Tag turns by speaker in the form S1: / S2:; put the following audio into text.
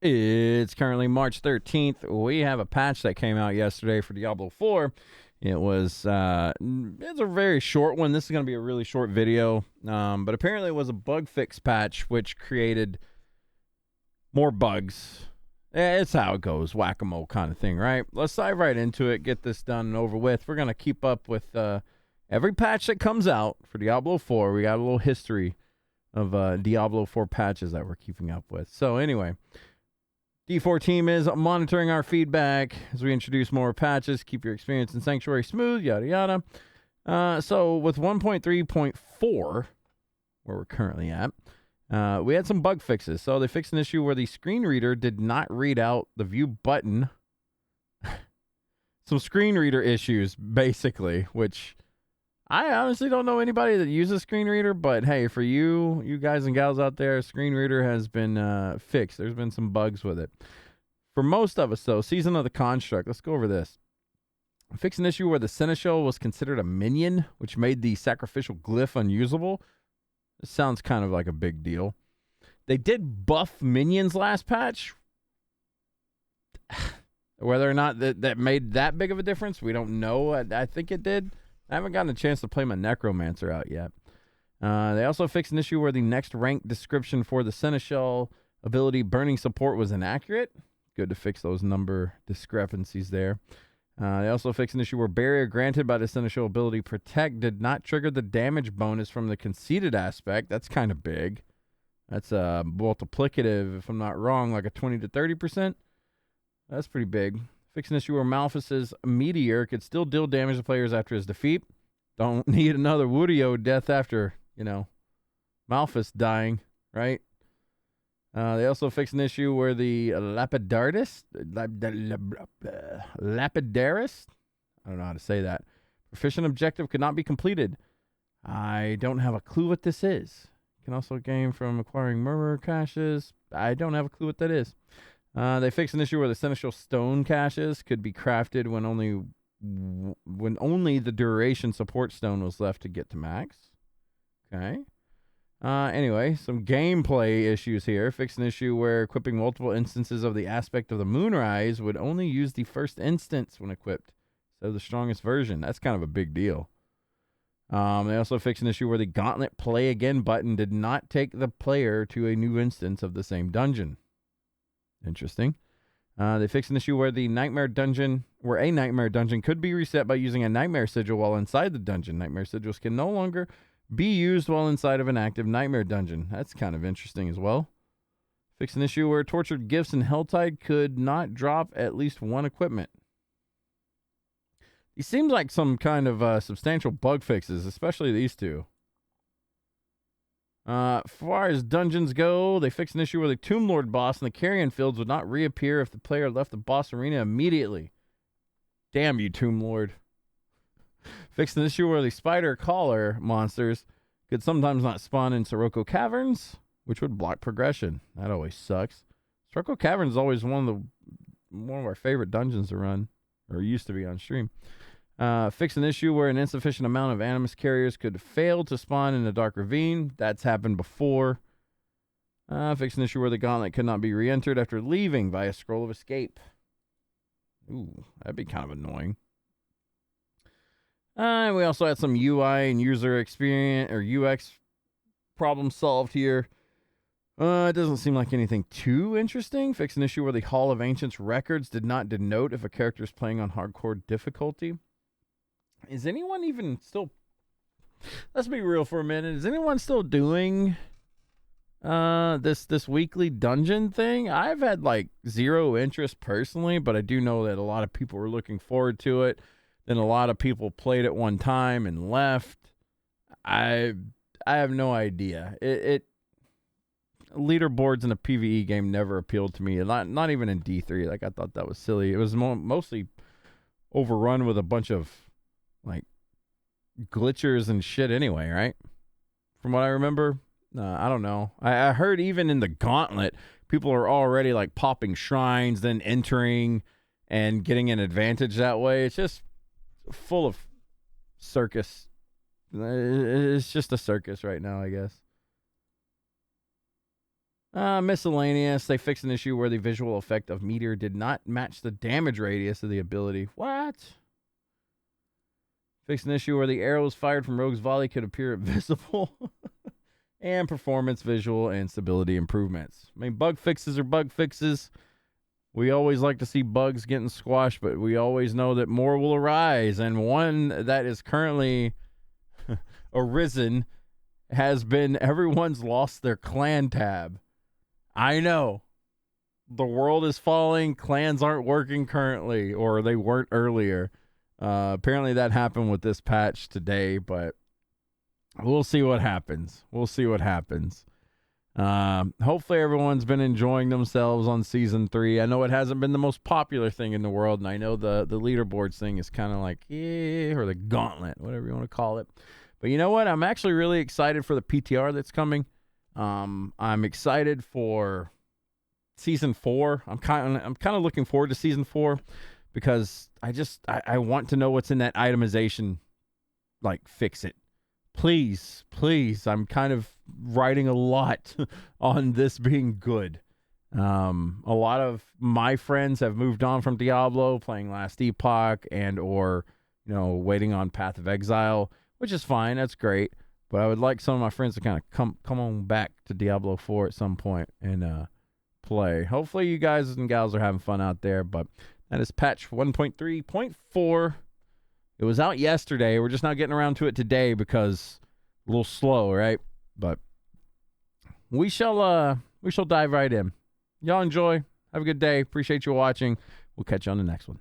S1: It's currently March 13th. We have a patch that came out yesterday for Diablo 4. It's a very short one. This is going to be a really short video, but apparently it was a bug fix patch which created more bugs. It's how it goes, whack-a-mole kind of thing, right? Let's dive right into it, get this done and over with. We're going to keep up with every patch that comes out for Diablo 4. We got a little history of Diablo 4 patches that we're keeping up with. So anyway, D4 team is monitoring our feedback as we introduce more patches, keep your experience in Sanctuary smooth, yada yada. So with 1.3.4, where we're currently at, we had some bug fixes. So they fixed an issue where the screen reader did not read out the view button. Some screen reader issues, basically, which I honestly don't know anybody that uses screen reader, but hey, for you guys and gals out there, screen reader has been fixed. There's been some bugs with it. For most of us, though, Season of the Construct, let's go over this. Fix an issue where the Seneschal was considered a minion, which made the sacrificial glyph unusable. This sounds kind of like a big deal. They did buff minions last patch. Whether or not that made that big of a difference, we don't know. I think it did. I haven't gotten a chance to play my Necromancer out yet. They also fixed an issue where the next rank description for the Seneschal ability Burning Support was inaccurate. Good to fix those number discrepancies there. They also fixed an issue where barrier granted by the Seneschal ability Protect did not trigger the damage bonus from the conceded aspect. That's kind of big. That's multiplicative, if I'm not wrong, like a 20 to 30%. That's pretty big. Fix an issue where Malphas's Meteor could still deal damage to players after his defeat. Don't need another Woodio death after, Malphas dying, right? They also fixed an issue where the Lapidaris, I don't know how to say that, proficient objective could not be completed. I don't have a clue what this is. Can also gain from acquiring murmur caches. I don't have a clue what that is. They fixed an issue where the Seneschal Stone caches could be crafted when only the duration support stone was left to get to max. Okay. Anyway, some gameplay issues here. Fixed an issue where equipping multiple instances of the aspect of the Moonrise would only use the first instance when equipped, so the strongest version. That's kind of a big deal. They also fixed an issue where the Gauntlet Play Again button did not take the player to a new instance of the same dungeon. Interesting. They fixed an issue where a nightmare dungeon could be reset by using a nightmare sigil while inside the dungeon. Nightmare sigils can no longer be used while inside of an active nightmare dungeon. That's kind of interesting as well. Fixed an issue where tortured gifts in Helltide could not drop at least one equipment. These seems like some kind of substantial bug fixes, especially these two. As far as dungeons go, they fixed an issue where the Tomb Lord boss in the Carrion Fields would not reappear if the player left the boss arena immediately. Damn you, Tomb Lord. Fixed an issue where the Spider Caller monsters could sometimes not spawn in Sirocco Caverns, which would block progression. That always sucks. Sirocco Caverns is always one of our favorite dungeons to run, or used to be on stream. Fix an issue where an insufficient amount of Animus carriers could fail to spawn in a Dark Ravine. That's happened before. Fix an issue where the Gauntlet could not be re-entered after leaving via Scroll of Escape. Ooh, that'd be kind of annoying. We also had some UI and user experience or UX problem solved here. It doesn't seem like anything too interesting. Fix an issue where the Hall of Ancients records did not denote if a character is playing on hardcore difficulty. Is anyone even still... Let's be real for a minute. Is anyone still doing this weekly dungeon thing? I've had like zero interest personally, but I do know that a lot of people were looking forward to it. Then a lot of people played it one time and left. I have no idea. Leaderboards in a PvE game never appealed to me. Not even in D3. Like, I thought that was silly. It was mostly overrun with a bunch of like glitchers and shit anyway, right? From what I remember. I don't know. I heard even in the Gauntlet, people are already like popping shrines, then entering and getting an advantage that way. It's just full of circus. It's just a circus right now, I guess. Miscellaneous. They fixed an issue where the visual effect of meteor did not match the damage radius of the ability. What? Fixed an issue where the arrows fired from Rogue's volley could appear invisible. And performance, visual, and stability improvements. I mean, bug fixes are bug fixes. We always like to see bugs getting squashed, but we always know that more will arise. And one that is currently arisen has been everyone's lost their clan tab. I know. The world is falling. Clans aren't working currently, or they weren't earlier. Apparently that happened with this patch today, but we'll see what happens. Hopefully everyone's been enjoying themselves on Season 3. I know it hasn't been the most popular thing in the world, and I know the leaderboards thing is kind of like, or the gauntlet, whatever you want to call it. But you know what? I'm actually really excited for the PTR that's coming. I'm excited for Season 4. I'm kind of looking forward to Season 4 because I want to know what's in that itemization, like, fix it. Please, I'm kind of writing a lot on this being good. A lot of my friends have moved on from Diablo, playing Last Epoch and or, waiting on Path of Exile, which is fine. That's great. But I would like some of my friends to kind of come on back to Diablo 4 at some point and play. Hopefully you guys and gals are having fun out there, but that is patch 1.3.4. It was out yesterday. We're just not getting around to it today because a little slow, right? But we shall dive right in. Y'all enjoy. Have a good day. Appreciate you watching. We'll catch you on the next one.